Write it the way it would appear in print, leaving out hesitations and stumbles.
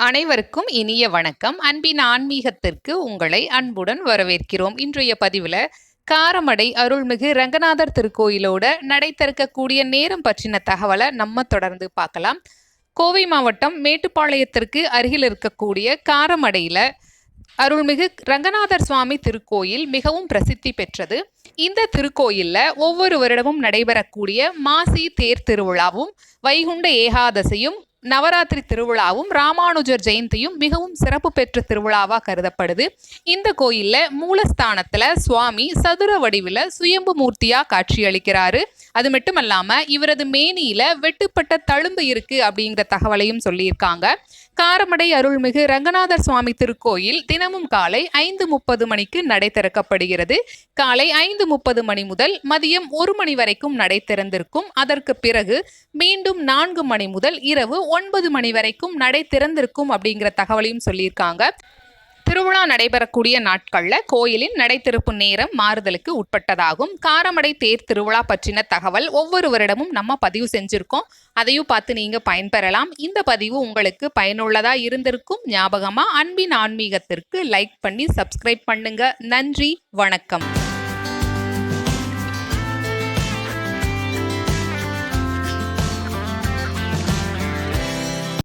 அனைவருக்கும் இனிய வணக்கம். அன்பின் ஆன்மீகத்திற்கு உங்களை அன்புடன் வரவேற்கிறோம். இன்றைய பதிவில் காரமடை அருள்மிகு ரங்கநாதர் திருக்கோயிலோட நடை திறக்கக்கூடிய நேரம் பற்றின தகவலை நம்ம தொடர்ந்து பார்க்கலாம். கோவை மாவட்டம் மேட்டுப்பாளையத்திற்கு அருகில் இருக்கக்கூடிய காரமடையில் அருள்மிகு ரங்கநாதர் சுவாமி திருக்கோயில் மிகவும் பிரசித்தி பெற்றது. இந்த திருக்கோயிலில் ஒவ்வொரு வருடமும் நடைபெறக்கூடிய மாசி தேர் திருவிழாவும் வைகுண்ட ஏகாதசியும் நவராத்திரி திருவிழாவும் ராமானுஜர் ஜெயந்தியும் மிகவும் சிறப்பு பெற்ற திருவிழாவாக கருதப்படுது. இந்த கோயிலில் மூலஸ்தானத்தில் சுவாமி சதுர வடிவில் சுயம்பு மூர்த்தியாக காட்சியளிக்கிறாரு. அது மட்டும் இல்லாமல் இவரது மேனியில் வெட்டுப்பட்ட தழும்பு இருக்குது அப்படிங்கிற தகவலையும் சொல்லியிருக்காங்க. காரமடை அருள்மிகு ரங்கநாதர் சுவாமி திருக்கோயில் தினமும் காலை 5:30 மணிக்கு நடை திறக்கப்படுகிறது. காலை 5:30 மணி முதல் மதியம் 1 மணி வரைக்கும் நடை திறந்திருக்கும். அதற்கு பிறகு மீண்டும் 4 மணி முதல் இரவு 9 மணி வரைக்கும் நடை திறந்திருக்கும் அப்படிங்கிற தகவலையும் சொல்லியிருக்காங்க. திருவிழா நடைபெறக்கூடிய நாட்களில் கோயிலின் நடை திறப்பு நேரம் மாறுதலுக்கு உட்பட்டதாகும். காரமடை தேர் திருவிழா பற்றின தகவல் ஒவ்வொரு வருடமும் நம்ம பதிவு செஞ்சுருக்கோம். அதையும் பார்த்து நீங்கள் பயன்பெறலாம். இந்த பதிவு உங்களுக்கு பயனுள்ளதாக இருந்திருக்கும். ஞாபகமாக அன்பின் ஆன்மீகத்திற்கு லைக் பண்ணி சப்ஸ்கிரைப் பண்ணுங்க. நன்றி, வணக்கம்.